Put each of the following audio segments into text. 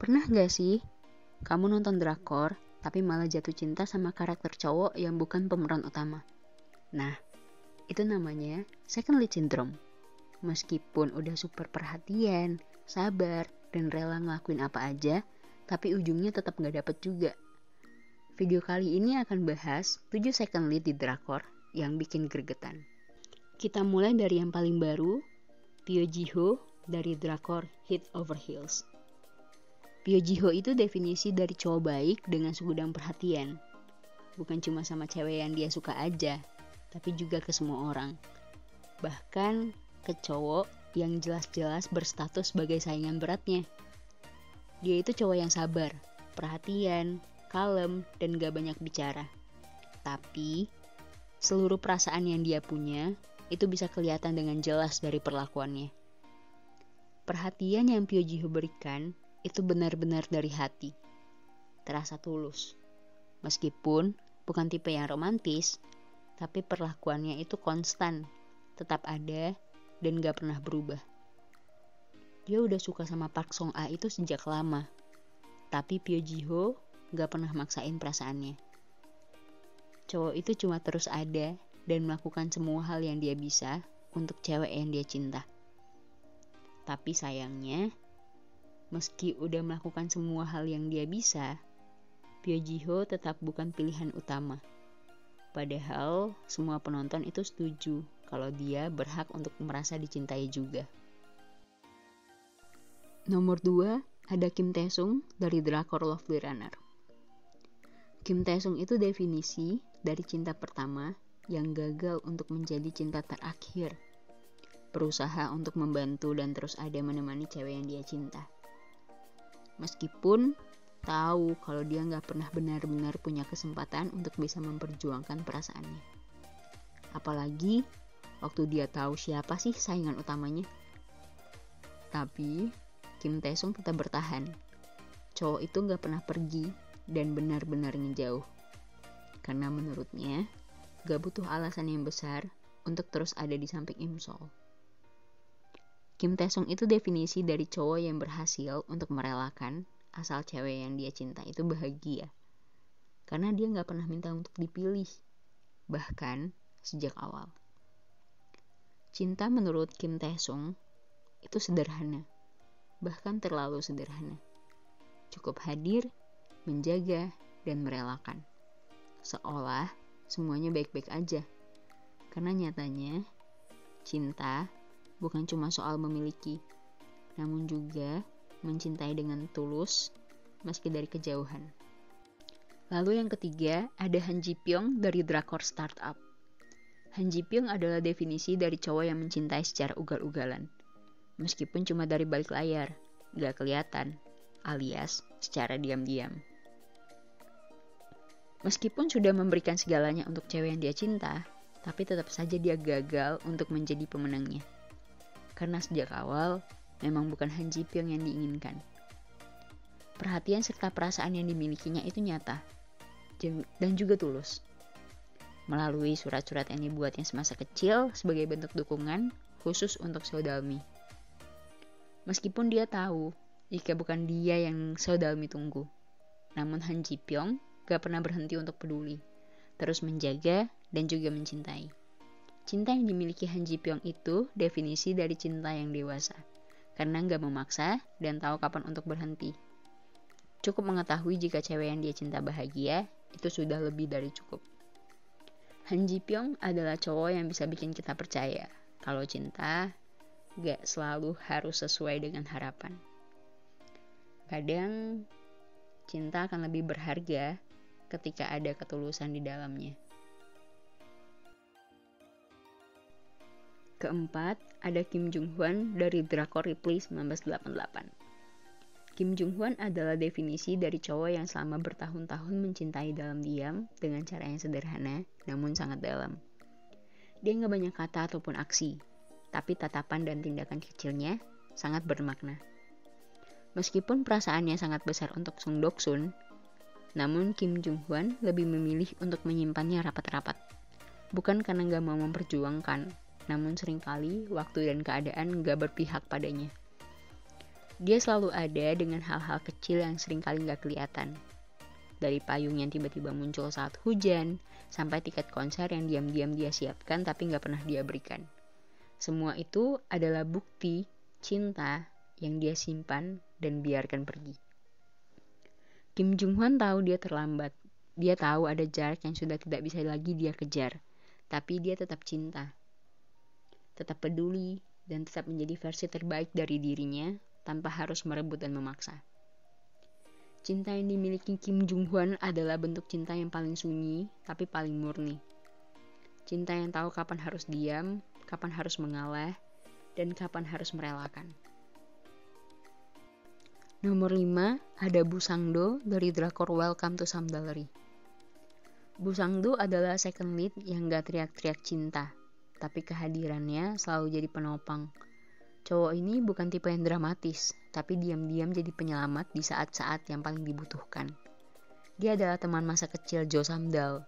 Pernah gak sih kamu nonton drakor tapi malah jatuh cinta sama karakter cowok yang bukan pemeran utama? Nah, itu namanya second lead syndrome. Meskipun udah super perhatian, sabar, dan rela ngelakuin apa aja, tapi ujungnya tetap gak dapet juga. Video kali ini akan bahas 7 second lead di drakor yang bikin gregetan. Kita mulai dari yang paling baru, Pyo Ji-ho dari drakor Head Over Heels. Pyo Ji-ho itu definisi dari cowok baik dengan segudang perhatian. Bukan cuma sama cewek yang dia suka aja, tapi juga ke semua orang. Bahkan ke cowok yang jelas-jelas berstatus sebagai saingan beratnya. Dia itu cowok yang sabar, perhatian, kalem, dan gak banyak bicara. Tapi, seluruh perasaan yang dia punya, itu bisa kelihatan dengan jelas dari perlakuannya. Perhatian yang Pyo Ji-ho berikan, itu benar-benar dari hati. Terasa tulus. Meskipun bukan tipe yang romantis, tapi perlakuannya itu konstan, tetap ada, dan gak pernah berubah. Dia udah suka sama Park Song A itu sejak lama, tapi Pyo Ji-ho gak pernah maksain perasaannya. Cowok itu cuma terus ada dan melakukan semua hal yang dia bisa untuk cewek yang dia cinta. Tapi sayangnya, meski udah melakukan semua hal yang dia bisa, Pyo Ji-ho tetap bukan pilihan utama. Padahal semua penonton itu setuju kalau dia berhak untuk merasa dicintai juga. Nomor 2, ada Kim Tae-sung dari drakor Lovely Runner. Kim Tae-sung itu definisi dari cinta pertama yang gagal untuk menjadi cinta terakhir. Berusaha untuk membantu dan terus ada menemani cewek yang dia cinta. Meskipun tahu kalau dia gak pernah benar-benar punya kesempatan untuk bisa memperjuangkan perasaannya. Apalagi waktu dia tahu siapa sih saingan utamanya. Tapi Kim Tae-sung tetap bertahan. Cowok itu gak pernah pergi dan benar-benar ngejauh. Karena menurutnya gak butuh alasan yang besar untuk terus ada di samping Im Sol. Kim Tae-sung itu definisi dari cowok yang berhasil untuk merelakan asal cewek yang dia cinta itu bahagia. Karena dia gak pernah minta untuk dipilih, bahkan sejak awal. Cinta menurut Kim Tae-sung itu sederhana, bahkan terlalu sederhana. Cukup hadir, menjaga, dan merelakan. Seolah semuanya baik-baik aja. Karena nyatanya, cinta bukan cuma soal memiliki, namun juga mencintai dengan tulus meski dari kejauhan. Lalu yang ketiga, ada Han Ji Pyong dari drakor Startup. Han Ji Pyong adalah definisi dari cowok yang mencintai secara ugal-ugalan. Meskipun cuma dari balik layar, gak kelihatan, alias secara diam-diam. Meskipun sudah memberikan segalanya untuk cewek yang dia cinta, tapi tetap saja dia gagal untuk menjadi pemenangnya. Karena sejak awal, memang bukan Han Ji Pyong yang diinginkan. Perhatian serta perasaan yang dimilikinya itu nyata, dan juga tulus. Melalui surat-surat yang dibuatnya semasa kecil sebagai bentuk dukungan khusus untuk Seodalmi. Meskipun dia tahu, jika bukan dia yang Seodalmi tunggu. Namun Han Ji Pyong gak pernah berhenti untuk peduli, terus menjaga dan juga mencintai. Cinta yang dimiliki Han Ji Pyong itu definisi dari cinta yang dewasa, karena gak memaksa dan tahu kapan untuk berhenti. Cukup mengetahui jika cewek yang dia cinta bahagia, itu sudah lebih dari cukup. Han Ji Pyong adalah cowok yang bisa bikin kita percaya kalau cinta gak selalu harus sesuai dengan harapan. Kadang cinta akan lebih berharga ketika ada ketulusan di dalamnya. Keempat, ada Kim Jung Hwan dari drakor Reply 1988. Kim Jung Hwan adalah definisi dari cowok yang selama bertahun-tahun mencintai dalam diam dengan cara yang sederhana namun sangat dalam. Dia gak banyak kata ataupun aksi, tapi tatapan dan tindakan kecilnya sangat bermakna. Meskipun perasaannya sangat besar untuk Sung Dok-sun, namun Kim Jung Hwan lebih memilih untuk menyimpannya rapat-rapat. Bukan karena gak mau memperjuangkan, namun seringkali waktu dan keadaan gak berpihak padanya. Dia selalu ada dengan hal-hal kecil yang sering kali gak kelihatan. Dari payung yang tiba-tiba muncul saat hujan, sampai tiket konser yang diam-diam dia siapkan tapi gak pernah dia berikan. Semua itu adalah bukti cinta yang dia simpan dan biarkan pergi. Kim Jung Hwan tahu dia terlambat. Dia tahu ada jarak yang sudah tidak bisa lagi dia kejar. Tapi dia tetap cinta. Tetap peduli dan tetap menjadi versi terbaik dari dirinya tanpa harus merebut dan memaksa. Cinta yang dimiliki Kim Jung Hwan adalah bentuk cinta yang paling sunyi tapi paling murni. Cinta yang tahu kapan harus diam, kapan harus mengalah, dan kapan harus merelakan. Nomor 5, ada Bu Sang-do dari drakor Welcome to Samdalri. Bu Sang-do adalah second lead yang gak teriak-teriak cinta, tapi kehadirannya selalu jadi penopang. Cowok ini bukan tipe yang dramatis, tapi diam-diam jadi penyelamat di saat-saat yang paling dibutuhkan. Dia adalah teman masa kecil Jo Samdal,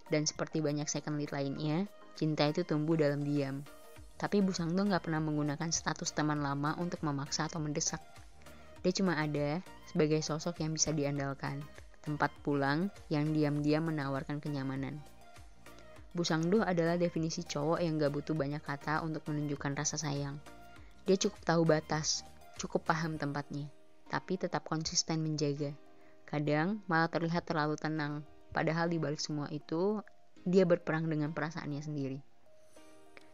dan seperti banyak second lead lainnya, cinta itu tumbuh dalam diam. Tapi Bu Sang-do gak pernah menggunakan status teman lama untuk memaksa atau mendesak. Dia cuma ada sebagai sosok yang bisa diandalkan, tempat pulang yang diam-diam menawarkan kenyamanan. Bu Sang-do adalah definisi cowok yang gak butuh banyak kata untuk menunjukkan rasa sayang. Dia cukup tahu batas, cukup paham tempatnya, tapi tetap konsisten menjaga. Kadang malah terlihat terlalu tenang, padahal di balik semua itu, dia berperang dengan perasaannya sendiri.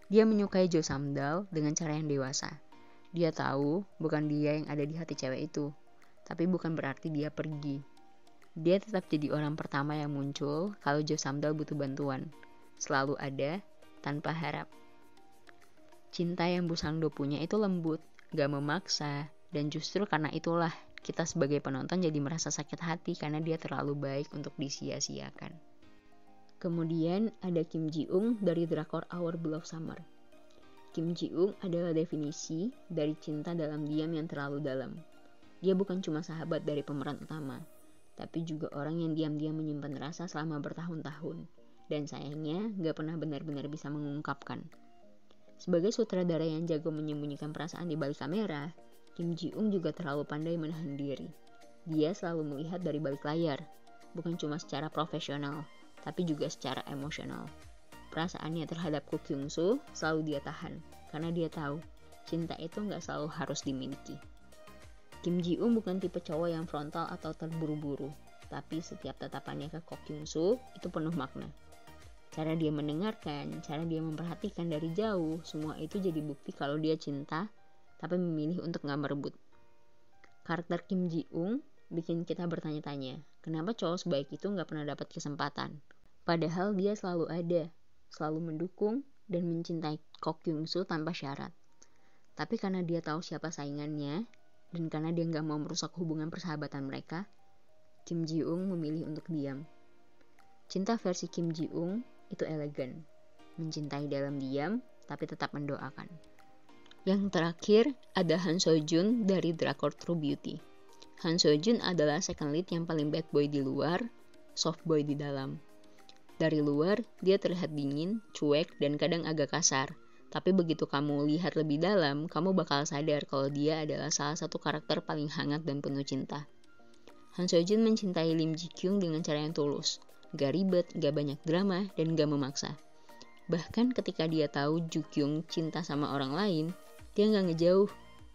Dia menyukai Jo Samdal dengan cara yang dewasa. Dia tahu bukan dia yang ada di hati cewek itu, tapi bukan berarti dia pergi. Dia tetap jadi orang pertama yang muncul kalau Jo Samdal butuh bantuan. Selalu ada, tanpa harap. Cinta yang Bu Sang-do punya itu lembut, gak memaksa, dan justru karena itulah kita sebagai penonton jadi merasa sakit hati karena dia terlalu baik untuk disia-siakan. Kemudian ada Kim Ji-ung dari drakor Our Beloved Summer. Kim Ji-ung adalah definisi dari cinta dalam diam yang terlalu dalam. Dia bukan cuma sahabat dari pemeran utama, tapi juga orang yang diam-diam menyimpan rasa selama bertahun-tahun, dan sayangnya gak pernah benar-benar bisa mengungkapkan. Sebagai sutradara yang jago menyembunyikan perasaan di balik kamera, Kim Ji-ung juga terlalu pandai menahan diri. Dia selalu melihat dari balik layar, bukan cuma secara profesional, tapi juga secara emosional. Perasaannya terhadap Ko Kyung-soo selalu dia tahan, karena dia tahu cinta itu gak selalu harus dimiliki. Kim Ji-ung bukan tipe cowok yang frontal atau terburu-buru, tapi setiap tatapannya ke Ko Kyung-soo itu penuh makna. Cara dia mendengarkan, cara dia memperhatikan dari jauh, semua itu jadi bukti kalau dia cinta, tapi memilih untuk gak merebut. Karakter Kim Ji-ung bikin kita bertanya-tanya, kenapa cowok sebaik itu gak pernah dapat kesempatan? Padahal dia selalu ada, selalu mendukung dan mencintai Ko Kyung-soo tanpa syarat. Tapi karena dia tahu siapa saingannya, dan karena dia gak mau merusak hubungan persahabatan mereka, Kim Ji-ung memilih untuk diam. Cinta versi Kim Ji-ung itu elegan, mencintai dalam diam, tapi tetap mendoakan. Yang terakhir, ada Han So-jun dari drakor True Beauty. Han So-jun adalah second lead yang paling bad boy di luar, soft boy di dalam. Dari luar, dia terlihat dingin, cuek, dan kadang agak kasar. Tapi begitu kamu lihat lebih dalam, kamu bakal sadar kalau dia adalah salah satu karakter paling hangat dan penuh cinta. Han So-jun mencintai Lim Ji-kyung dengan cara yang tulus. Gak ribet, gak banyak drama, dan gak memaksa. Bahkan ketika dia tahu Ju-kyung cinta sama orang lain, dia gak ngejauh.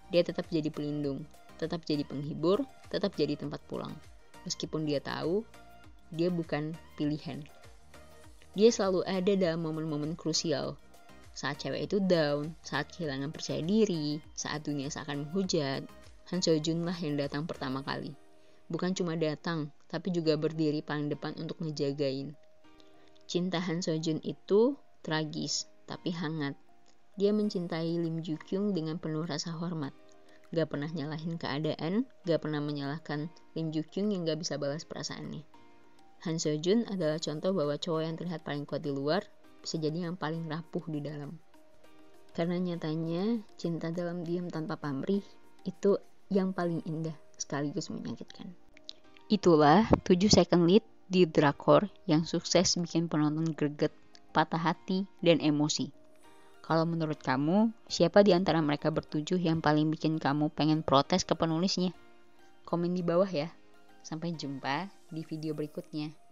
Dia tetap jadi pelindung, tetap jadi penghibur, tetap jadi tempat pulang. Meskipun dia tahu, dia bukan pilihan. Dia selalu ada dalam momen-momen krusial. Saat cewek itu down, saat kehilangan percaya diri, saat dunia seakan menghujat, Han So-jun lah yang datang pertama kali. Bukan cuma datang, tapi juga berdiri paling depan untuk ngejagain. Cinta Han So-jun itu tragis, tapi hangat. Dia mencintai Lim Ju-kyung dengan penuh rasa hormat. Gak pernah nyalahin keadaan, gak pernah menyalahkan Lim Ju-kyung yang gak bisa balas perasaannya. Han So-jun adalah contoh bahwa cowok yang terlihat paling kuat di luar bisa jadi yang paling rapuh di dalam. Karena nyatanya cinta dalam diam tanpa pamrih itu yang paling indah sekaligus menyakitkan. Itulah 7 second lead di drakor yang sukses bikin penonton greget, patah hati, dan emosi. Kalau menurut kamu, siapa di antara mereka bertujuh yang paling bikin kamu pengen protes ke penulisnya? Komen di bawah ya. Sampai jumpa di video berikutnya.